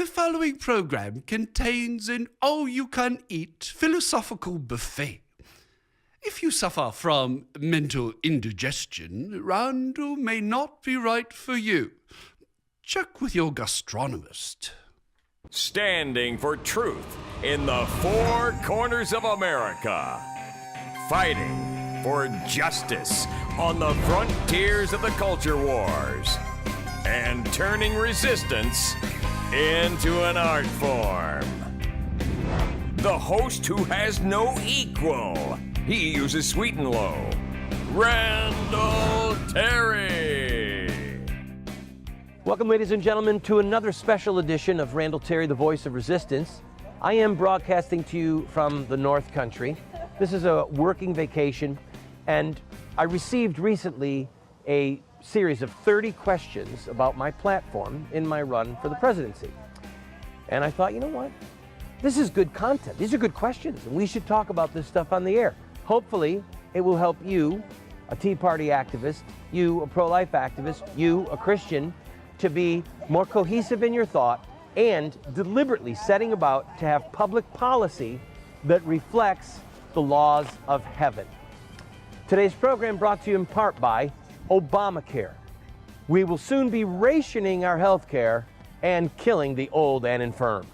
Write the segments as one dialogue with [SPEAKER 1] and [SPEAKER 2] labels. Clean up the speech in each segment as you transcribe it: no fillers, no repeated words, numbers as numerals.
[SPEAKER 1] The following program contains an all-you-can-eat philosophical buffet. If you suffer from mental indigestion, Randall may not be right for you. Check with your gastronomist.
[SPEAKER 2] Standing for truth in the four corners of America. Fighting for justice on the frontiers of the culture wars. And turning resistance into an art form. The host who has no equal. He uses sweet and low. Randall Terry.
[SPEAKER 3] Welcome, ladies and gentlemen, to another special edition of Randall Terry, the Voice of Resistance. I am broadcasting to you from the North Country. This is a working vacation, and I received recently a series of 30 questions about my platform in my run for the presidency. And I thought, you know what? This is good content. These are good questions, and we should talk about this stuff on the air. Hopefully, it will help you, a Tea Party activist, you, a pro-life activist, you, a Christian, to be more cohesive in your thought and deliberately setting about to have public policy that reflects the laws of heaven. Today's program brought to you in part by Obamacare. We will soon be rationing our health care and killing the old and infirmed.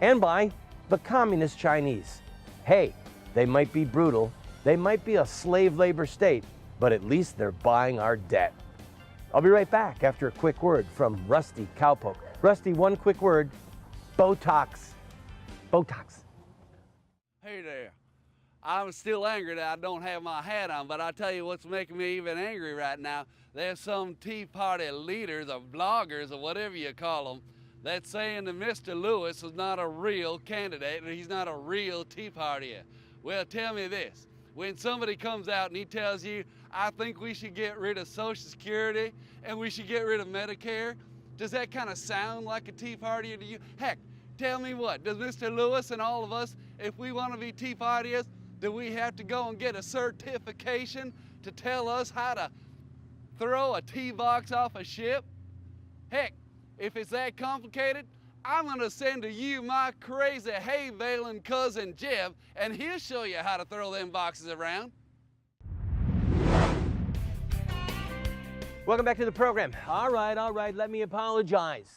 [SPEAKER 3] And by the Communist Chinese. Hey, they might be brutal, they might be a slave labor state, but at least they're buying our debt. I'll be right back after a quick word from Rusty Cowpoke. Rusty, one quick word, Botox. Botox.
[SPEAKER 4] Hey there. I'm still angry that I don't have my hat on, but I'll tell you what's making me even angry right now. There's some Tea Party leaders or bloggers or whatever you call them that's saying that Mr. Lewis is not a real candidate and he's not a real Tea Partier. Well, tell me this. When somebody comes out and he tells you, I think we should get rid of Social Security and we should get rid of Medicare, does that kind of sound like a Tea Partier to you? Heck, tell me what, does Mr. Lewis and all of us, if we want to be Tea Partiers, do we have to go and get a certification to tell us how to throw a tea box off a ship? Heck, if it's that complicated, I'm gonna send to you my crazy hay-baling cousin Jeb, and he'll show you how to throw them boxes around.
[SPEAKER 3] Welcome back to the program. All right, let me apologize.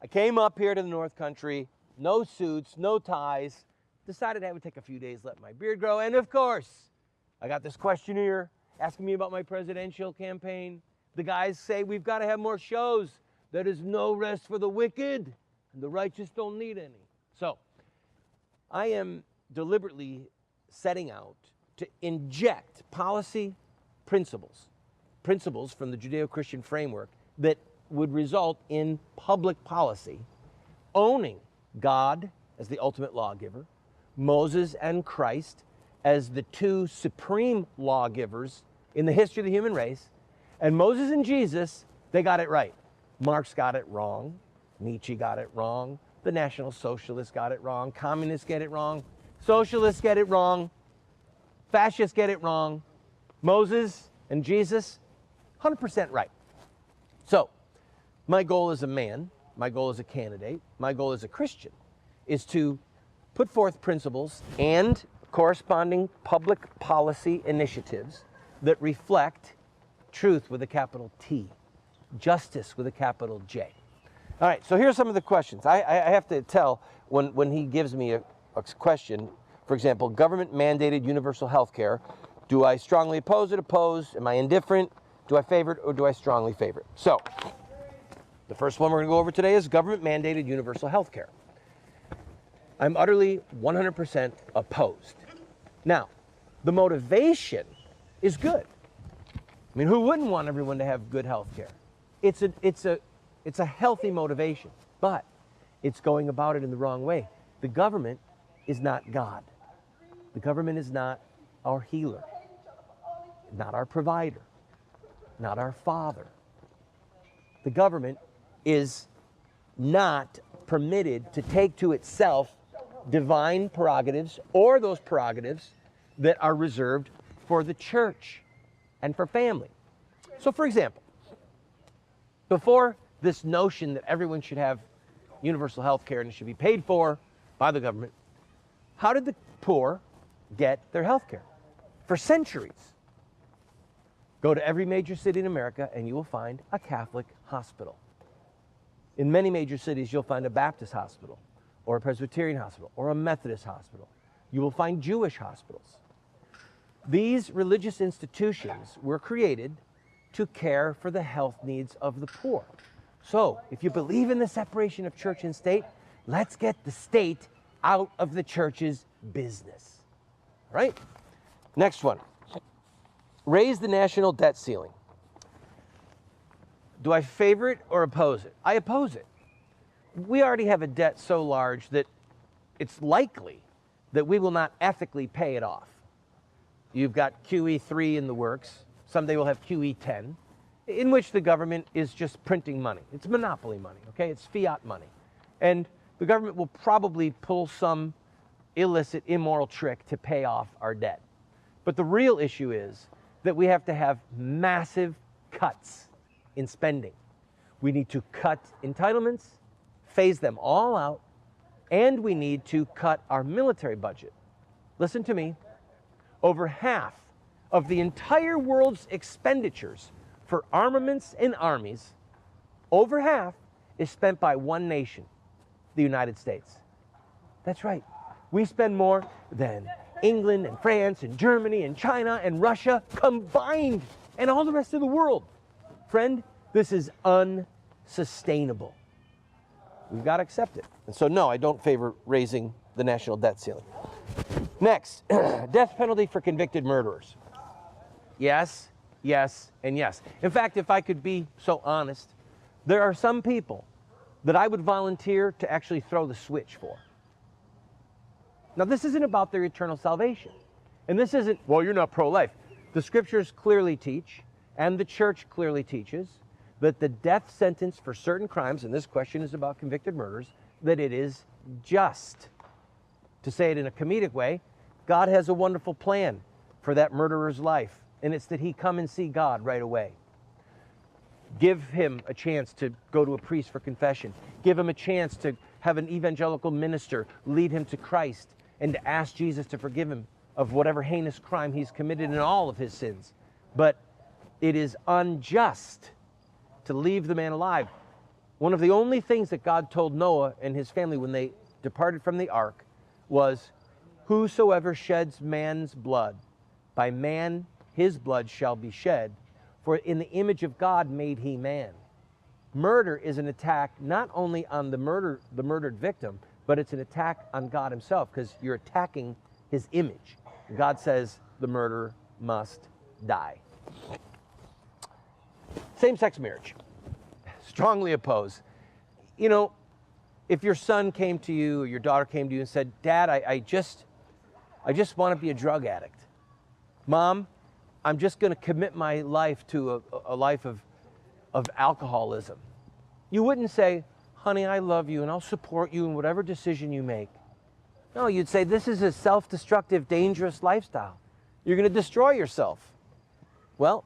[SPEAKER 3] I came up here to the North Country, no suits, no ties, decided I would take a few days, let my beard grow, and of course, I got this questionnaire asking me about my presidential campaign. The guys say we've got to have more shows. There is no rest for the wicked, and the righteous don't need any. So, I am deliberately setting out to inject policy principles from the Judeo-Christian framework that would result in public policy owning God as the ultimate lawgiver, Moses and Christ as the two supreme lawgivers in the history of the human race. And Moses and Jesus, they got it right. Marx got it wrong. Nietzsche got it wrong. The National Socialists got it wrong. Communists get it wrong. Socialists get it wrong. Fascists get it wrong. Moses and Jesus, 100% right. So, my goal as a man, my goal as a candidate, my goal as a Christian is to put forth principles and corresponding public policy initiatives that reflect truth with a capital T, justice with a capital J. All right, so here's some of the questions. I have to tell when he gives me a question, for example, government mandated universal health care, do I strongly oppose it, am I indifferent, do I favor it, or do I strongly favor it? So, the first one we're gonna go over today is government mandated universal health care. I'm utterly 100% opposed. Now, the motivation is good. I mean, who wouldn't want everyone to have good health care? It's a healthy motivation, but it's going about it in the wrong way. The government is not God. The government is not our healer, not our provider, not our father. The government is not permitted to take to itself divine prerogatives or those prerogatives that are reserved for the church and for family. So for example, before this notion that everyone should have universal health care, and it should be paid for by the government. How did the poor get their health care? For centuries. Go to every major city in America and you will find a Catholic hospital. In many major cities, you'll find a Baptist hospital, or a Presbyterian hospital, or a Methodist hospital. You will find Jewish hospitals. These religious institutions were created to care for the health needs of the poor. So, if you believe in the separation of church and state, let's get the state out of the church's business. All right? Next one. Raise the national debt ceiling. Do I favor it or oppose it? I oppose it. We already have a debt so large that it's likely that we will not ethically pay it off. You've got QE3 in the works. Someday we'll have QE10, in which the government is just printing money. It's monopoly money, okay? It's fiat money. And the government will probably pull some illicit, immoral trick to pay off our debt. But the real issue is that we have to have massive cuts in spending. We need to cut entitlements, phase them all out, and we need to cut our military budget. Listen to me. Over half of the entire world's expenditures for armaments and armies, over half is spent by one nation, the United States. That's right. We spend more than England and France and Germany and China and Russia combined, and all the rest of the world. Friend, this is unsustainable. We've got to accept it. And so no, I don't favor raising the national debt ceiling. Next, death penalty for convicted murderers. Yes, yes, and yes. In fact, if I could be so honest, there are some people that I would volunteer to actually throw the switch for. Now, this isn't about their eternal salvation. And this isn't, well, you're not pro-life. The scriptures clearly teach, and the church clearly teaches, that the death sentence for certain crimes, and this question is about convicted murders, that it is just. To say it in a comedic way, God has a wonderful plan for that murderer's life, and it's that he come and see God right away. Give him a chance to go to a priest for confession. Give him a chance to have an evangelical minister lead him to Christ and to ask Jesus to forgive him of whatever heinous crime he's committed in all of his sins. But it is unjust to leave the man alive. One of the only things that God told Noah and his family when they departed from the ark was, whosoever sheds man's blood, by man his blood shall be shed, for in the image of God made he man. Murder is an attack not only on the murdered victim, but it's an attack on God himself, because you're attacking his image. God says the murderer must die. Same-sex marriage. Strongly oppose. You know, if your son came to you or your daughter came to you and said, Dad, I just want to be a drug addict. Mom, I'm just going to commit my life to a life of alcoholism. You wouldn't say, honey, I love you and I'll support you in whatever decision you make. No, you'd say, this is a self-destructive, dangerous lifestyle. You're going to destroy yourself. Well,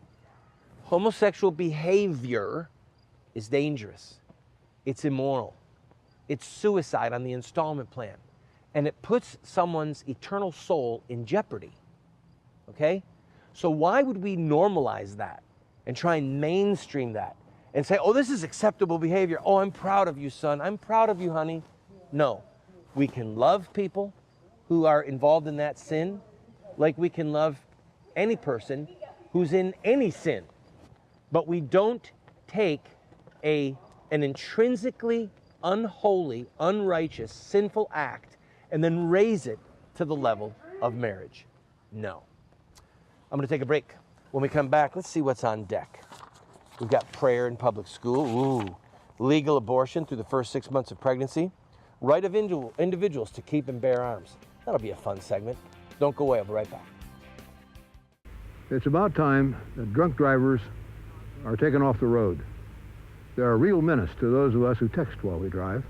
[SPEAKER 3] homosexual behavior is dangerous. It's immoral. It's suicide on the installment plan. And it puts someone's eternal soul in jeopardy. Okay? So why would we normalize that and try and mainstream that and say, oh, this is acceptable behavior. Oh, I'm proud of you, son. I'm proud of you, honey. No. We can love people who are involved in that sin like we can love any person who's in any sin. But we don't take an intrinsically unholy, unrighteous, sinful act and then raise it to the level of marriage. No. I'm going to take a break. When we come back, let's see what's on deck. We've got prayer in public school, legal abortion through the first 6 months of pregnancy, right of individuals to keep and bear arms. That'll be a fun segment. Don't go away. I'll be right back.
[SPEAKER 5] It's about time that drunk drivers are taken off the road. They're a real menace to those of us who text while we drive.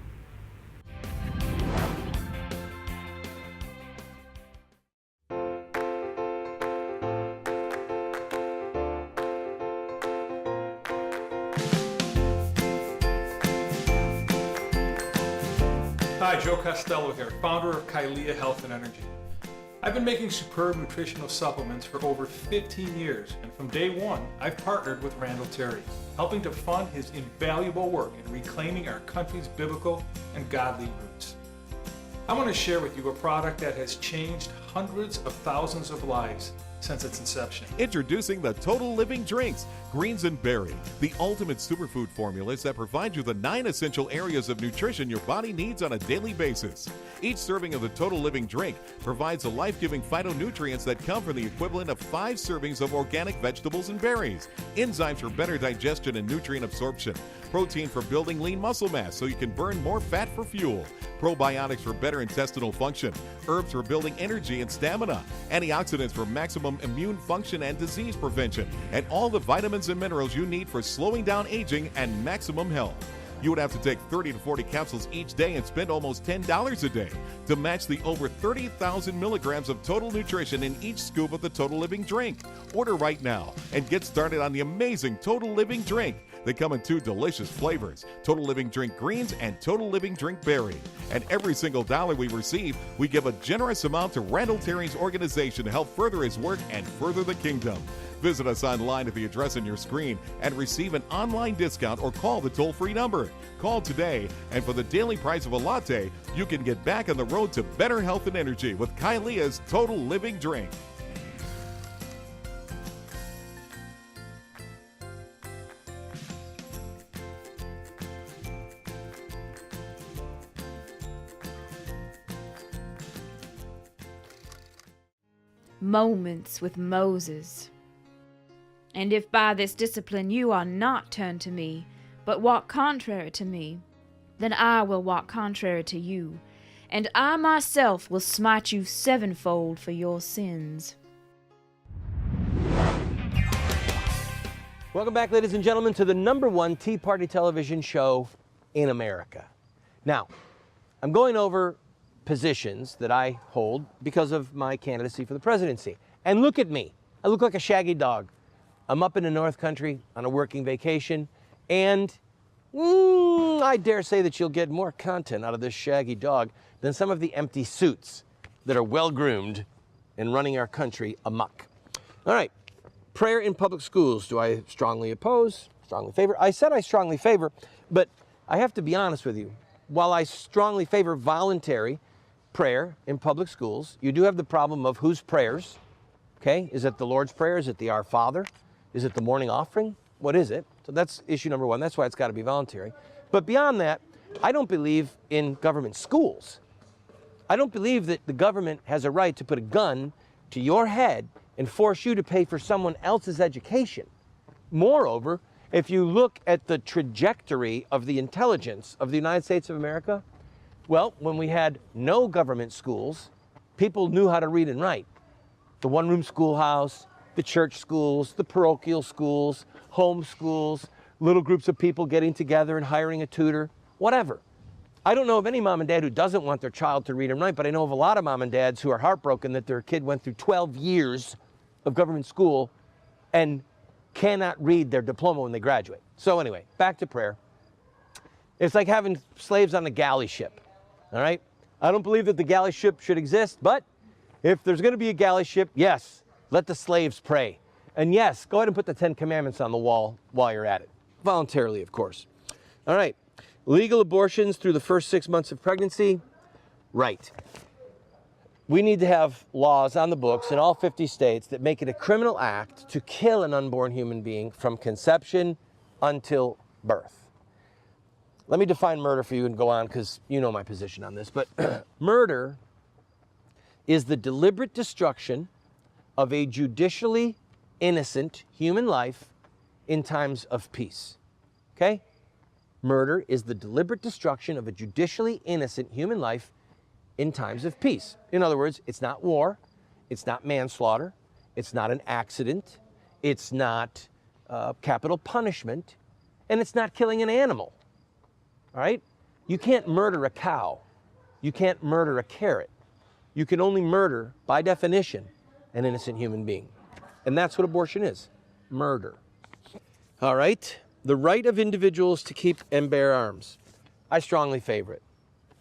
[SPEAKER 6] Hi, Joe Costello here, founder of Kylea Health and Energy. I've been making superb nutritional supplements for over 15 years, and from day one, I've partnered with Randall Terry, helping to fund his invaluable work in reclaiming our country's biblical and godly roots. I want to share with you a product that has changed hundreds of thousands of lives since its inception.
[SPEAKER 7] Introducing the Total Living Drinks, Greens and Berry, the ultimate superfood formulas that provide you the 9 essential areas of nutrition your body needs on a daily basis. Each serving of the Total Living Drink provides the life-giving phytonutrients that come from the equivalent of 5 servings of organic vegetables and berries, enzymes for better digestion and nutrient absorption, protein for building lean muscle mass so you can burn more fat for fuel, probiotics for better intestinal function, herbs for building energy and stamina, antioxidants for maximum immune function and disease prevention, and all the vitamins and minerals you need for slowing down aging and maximum health. You would have to take 30 to 40 capsules each day and spend almost $10 a day to match the over 30,000 milligrams of total nutrition in each scoop of the Total Living Drink. Order right now and get started on the amazing Total Living Drink. They come in 2 delicious flavors, Total Living Drink Greens and Total Living Drink Berry. And every single dollar we receive, we give a generous amount to Randall Terry's organization to help further his work and further the kingdom. Visit us online at the address on your screen and receive an online discount or call the toll-free number. Call today, and for the daily price of a latte, you can get back on the road to better health and energy with Kylea's Total Living Drink.
[SPEAKER 8] Moments with Moses. And if by this discipline you are not turned to me, but walk contrary to me, then I will walk contrary to you, and I myself will smite you sevenfold for your sins.
[SPEAKER 3] Welcome back, ladies and gentlemen, to the #1 Tea Party television show in America. Now, I'm going over positions that I hold because of my candidacy for the presidency. And look at me. I look like a shaggy dog. I'm up in the North Country on a working vacation, and I dare say that you'll get more content out of this shaggy dog than some of the empty suits that are well-groomed and running our country amok. All right, prayer in public schools. Do I strongly oppose, strongly favor? I said I strongly favor, but I have to be honest with you. While I strongly favor voluntary prayer in public schools, you do have the problem of whose prayers, okay? Is it the Lord's Prayer? Is it the Our Father? Is it the morning offering? What is it? So that's issue number 1. That's why it's got to be voluntary. But beyond that, I don't believe in government schools. I don't believe that the government has a right to put a gun to your head and force you to pay for someone else's education. Moreover, if you look at the trajectory of the intelligence of the United States of America, well, when we had no government schools, people knew how to read and write. The one-room schoolhouse, the church schools, the parochial schools, home schools, little groups of people getting together and hiring a tutor, whatever. I don't know of any mom and dad who doesn't want their child to read and write, but I know of a lot of mom and dads who are heartbroken that their kid went through 12 years of government school and cannot read their diploma when they graduate. So anyway, back to prayer. It's like having slaves on a galley ship, all right? I don't believe that the galley ship should exist, but if there's going to be a galley ship, yes, let the slaves pray. And yes, go ahead and put the 10 Commandments on the wall while you're at it. Voluntarily, of course. All right. Legal abortions through the first 6 months of pregnancy. Right. We need to have laws on the books in all 50 states that make it a criminal act to kill an unborn human being from conception until birth. Let me define murder for you and go on, because you know my position on this. But murder is the deliberate destruction of a judicially innocent human life in times of peace. Okay? Murder is the deliberate destruction of a judicially innocent human life in times of peace. In other words, it's not war, it's not manslaughter, it's not an accident, it's not capital punishment, and it's not killing an animal. All right? You can't murder a cow. You can't murder a carrot. You can only murder, by definition, an innocent human being. And that's what abortion is, murder. All right? The right of individuals to keep and bear arms. I strongly favor it.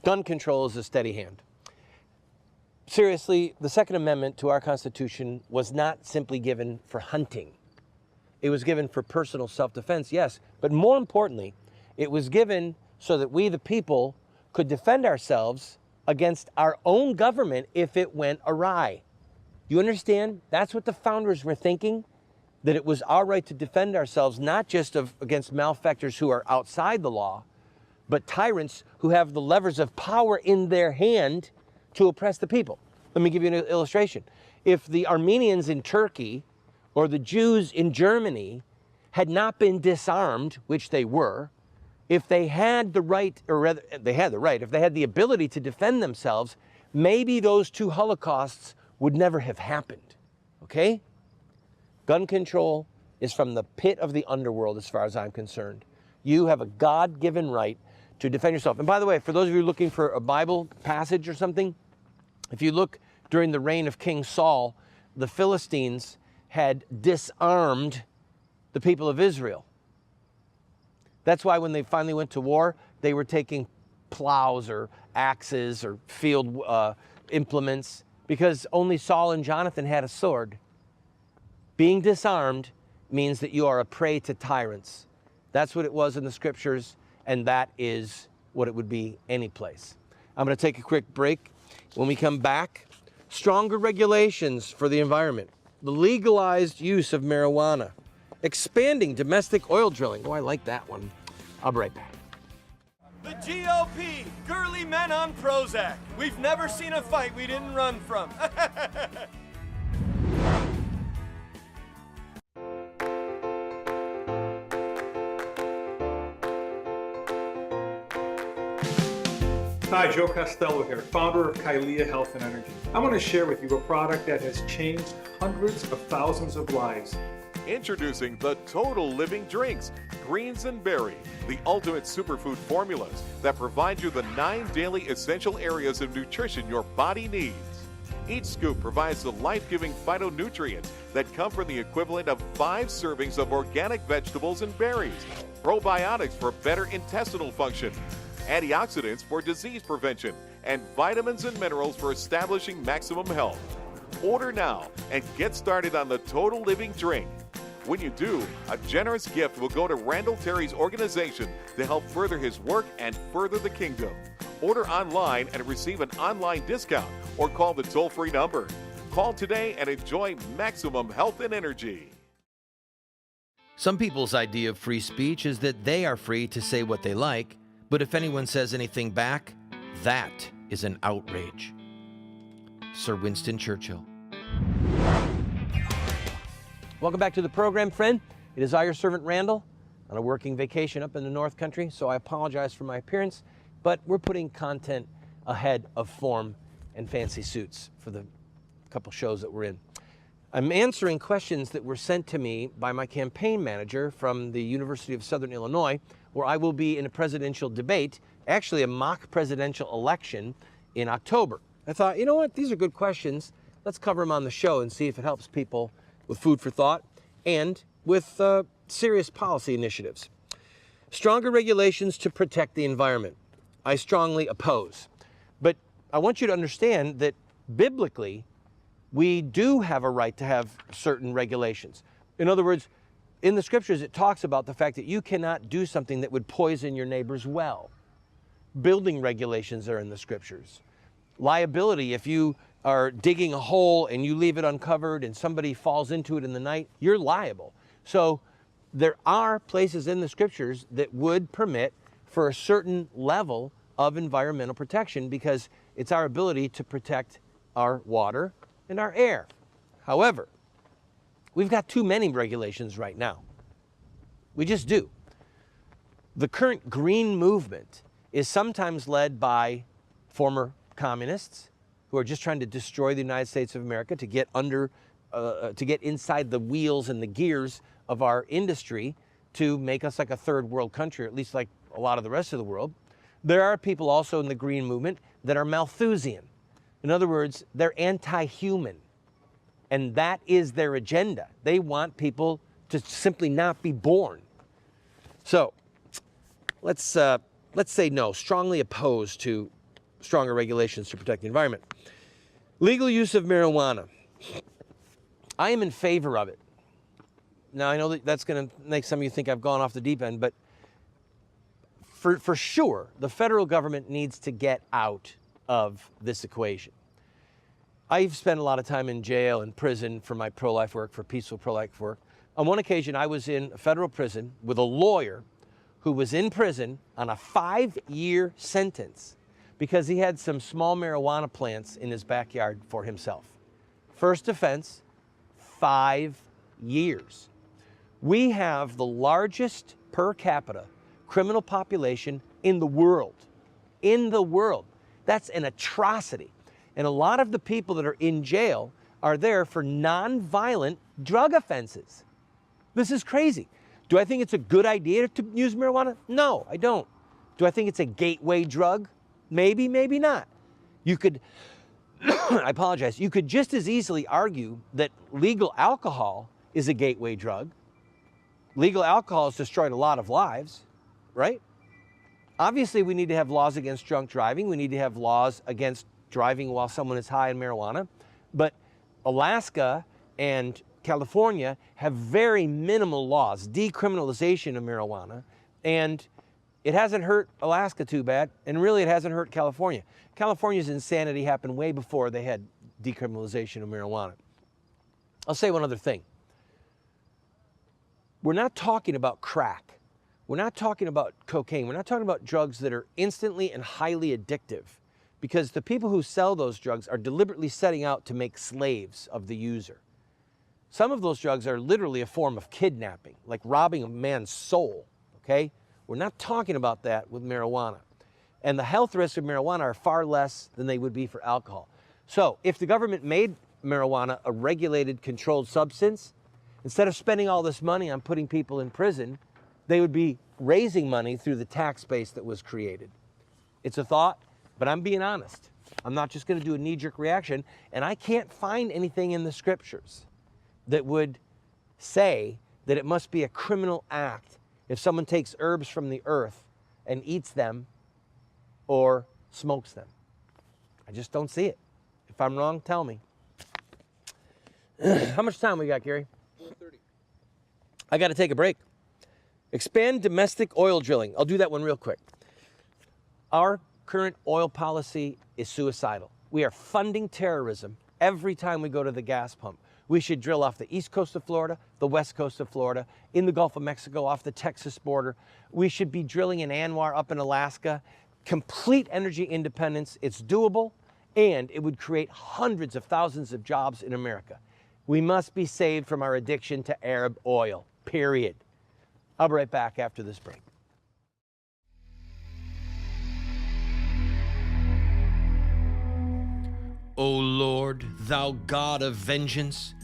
[SPEAKER 3] gun control is a steady hand. Seriously, the Second Amendment to our Constitution was not simply given for hunting. It was given for personal self-defense, yes, but more importantly, it was given so that we, the people, could defend ourselves against our own government if it went awry. You understand? That's what the founders were thinking, that it was our right to defend ourselves, not just against malefactors who are outside the law, but tyrants who have the levers of power in their hand to oppress the people. Let me give you an illustration. If the Armenians in Turkey or the Jews in Germany had not been disarmed, which they were, if they had the right, or rather, they had the right, if they had the ability to defend themselves, maybe those two holocausts would never have happened, okay? Gun control is from the pit of the underworld as far as I'm concerned. You have a God-given right to defend yourself. And by the way, for those of you looking for a Bible passage or something, if you look during the reign of King Saul, the Philistines had disarmed the people of Israel. That's why when they finally went to war, they were taking plows or axes or field implements, because only Saul and Jonathan had a sword. Being disarmed means that you are a prey to tyrants. That's what it was in the scriptures, and that is what it would be any place. I'm going to take a quick break. When we come back, stronger regulations for the environment, the legalized use of marijuana, expanding domestic oil drilling. Oh, I like that one. I'll be right back.
[SPEAKER 9] The GOP, girly men on Prozac. We've never seen a fight we didn't run from.
[SPEAKER 6] Hi, Joe Costello here, founder of Kailea Health and Energy. I want to share with you a product that has changed hundreds of thousands of lives.
[SPEAKER 7] Introducing the Total Living Drinks, Greens and Berry, the ultimate superfood formulas that provide you the 9 daily essential areas of nutrition your body needs. Each scoop provides the life-giving phytonutrients that come from the equivalent of 5 servings of organic vegetables and berries, probiotics for better intestinal function, antioxidants for disease prevention, and vitamins and minerals for establishing maximum health. Order now and get started on the Total Living Drink. When you do, a generous gift will go to Randall Terry's organization to help further his work and further the kingdom. Order online and receive an online discount or call the toll-free number. Call today and enjoy maximum health and energy.
[SPEAKER 3] Some people's idea of free speech is that they are free to say what they like, but if anyone says anything back, that is an outrage. Sir Winston Churchill. Welcome back to the program, friend. It is I, your servant Randall, on a working vacation up in the North Country, so I apologize for my appearance, but we're putting content ahead of form and fancy suits for the couple shows that we're in. I'm answering questions that were sent to me by my campaign manager from the University of Southern Illinois, where I will be in a presidential debate, actually a mock presidential election in October. I thought, you know what, these are good questions. Let's cover them on the show and see if it helps people with food for thought and with serious policy initiatives. Stronger regulations to protect the environment. I strongly oppose. But I want you to understand that biblically, we do have a right to have certain regulations. In other words, in the scriptures, it talks about the fact that you cannot do something that would poison your neighbor's well. Building regulations are in the scriptures. Liability, if you are digging a hole and you leave it uncovered and somebody falls into it in the night, you're liable. So there are places in the scriptures that would permit for a certain level of environmental protection because it's our ability to protect our water and our air. However, we've got too many regulations right now. We just do. The current green movement is sometimes led by former communists who are just trying to destroy the United States of America to get inside the wheels and the gears of our industry to make us like a third world country, or at least like a lot of the rest of the world. There are people also in the green movement that are Malthusian. In other words, they're anti-human. And that is their agenda. They want people to simply not be born. So let's say no, strongly opposed to stronger regulations to protect the environment. Legal use of marijuana. I am in favor of it. Now, I know that that's going to make some of you think I've gone off the deep end, but for sure, the federal government needs to get out of this equation. I've spent a lot of time in jail and prison for my pro-life work, for peaceful pro-life work. On one occasion, I was in a federal prison with a lawyer who was in prison on a 5-year sentence because he had some small marijuana plants in his backyard for himself. First offense, 5 years. We have the largest per capita criminal population in the world. In the world. That's an atrocity. And a lot of the people that are in jail are there for non-violent drug offenses. This is crazy. Do I think it's a good idea to use marijuana? No, I don't. Do I think it's a gateway drug? Maybe, maybe not. You could, I apologize, you could just as easily argue that legal alcohol is a gateway drug. Legal alcohol has destroyed a lot of lives, right? Obviously, we need to have laws against drunk driving. We need to have laws against driving while someone is high on marijuana. But Alaska and California have very minimal laws, decriminalization of marijuana, and it hasn't hurt Alaska too bad, and really it hasn't hurt California. California's insanity happened way before they had decriminalization of marijuana. I'll say one other thing. We're not talking about crack. We're not talking about cocaine. We're not talking about drugs that are instantly and highly addictive, because the people who sell those drugs are deliberately setting out to make slaves of the user. Some of those drugs are literally a form of kidnapping, like robbing a man's soul, okay? We're not talking about that with marijuana. And the health risks of marijuana are far less than they would be for alcohol. So if the government made marijuana a regulated, controlled substance, instead of spending all this money on putting people in prison, they would be raising money through the tax base that was created. It's a thought, but I'm being honest. I'm not just going to do a knee-jerk reaction, and I can't find anything in the scriptures that would say that it must be a criminal act if someone takes herbs from the earth and eats them or smokes them. I just don't see it. If I'm wrong, tell me. How much time we got, Gary? 1:30. I got to take a break. Expand domestic oil drilling. I'll do that one real quick. Our current oil policy is suicidal. We are funding terrorism every time we go to the gas pump. We should drill off the east coast of Florida, the west coast of Florida, in the Gulf of Mexico, off the Texas border. We should be drilling in Anwar up in Alaska. Complete energy independence. It's doable, and it would create hundreds of thousands of jobs in America. We must be saved from our addiction to Arab oil, period. I'll be right back after this break.
[SPEAKER 10] O Lord, thou God of vengeance,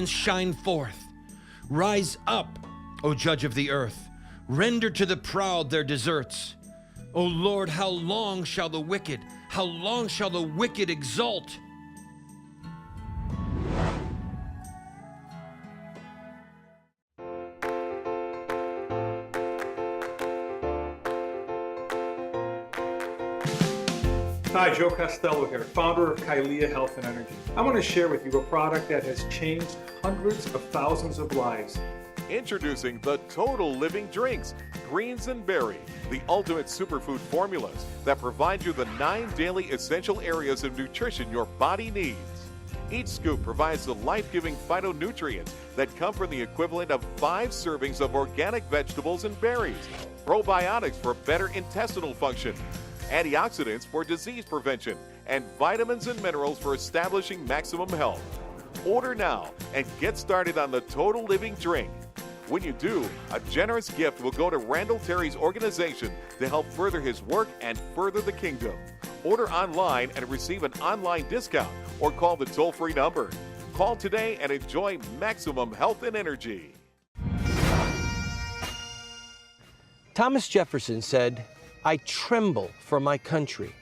[SPEAKER 10] shine forth. Rise up, O judge of the earth. Render to the proud their deserts. O Lord, how long shall the wicked exult?
[SPEAKER 6] Hi, Joe Costello here, founder of Kailea Health and Energy. I want to share with you a product that has changed hundreds of thousands of lives.
[SPEAKER 7] Introducing the Total Living Drinks, Greens and Berry, the ultimate superfood formulas that provide you the 9 daily essential areas of nutrition your body needs. Each scoop provides the life-giving phytonutrients that come from the equivalent of 5 servings of organic vegetables and berries, probiotics for better intestinal function, antioxidants for disease prevention, and vitamins and minerals for establishing maximum health. Order now and get started on the Total Living Drink. When you do, a generous gift will go to Randall Terry's organization to help further his work and further the kingdom. Order online and receive an online discount or call the toll-free number. Call today and enjoy maximum health and energy.
[SPEAKER 3] Thomas Jefferson said, "I tremble for my country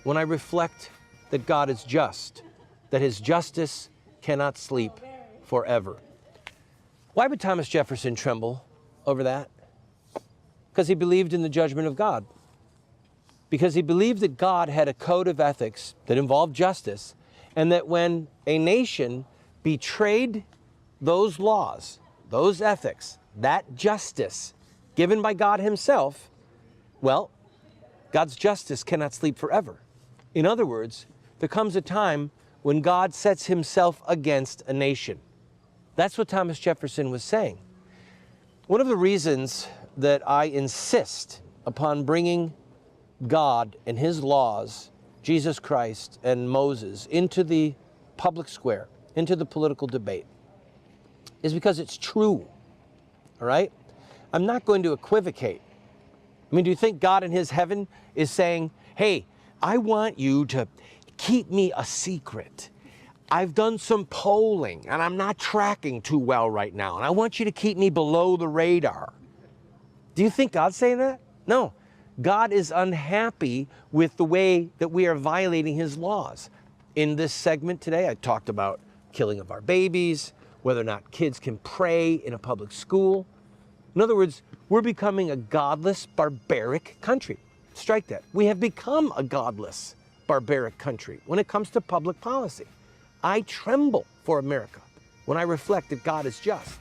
[SPEAKER 3] when I reflect that God is just, that his justice cannot sleep forever." Why would Thomas Jefferson tremble over that? Because he believed in the judgment of God. because he believed that God had a code of ethics that involved justice, and that when a nation betrayed those laws, those ethics, that justice given by God himself, well, God's justice cannot sleep forever. In other words, there comes a time when God sets himself against a nation. That's what Thomas Jefferson was saying. One of the reasons that I insist upon bringing God and his laws, Jesus Christ and Moses, into the public square, into the political debate, is because it's true, all right? I'm not going to equivocate. I mean, do you think God in his heaven is saying, hey, I want you to keep me a secret. I've done some polling and I'm not tracking too well right now, and I want you to keep me below the radar. Do you think God's saying that? No. God is unhappy with the way that we are violating his laws. In this segment today, I talked about killing of our babies, whether or not kids can pray in a public school. In other words, we're becoming a godless, barbaric country. Strike that. We have become a godless, barbaric country when it comes to public policy. I tremble for America when I reflect that God is just.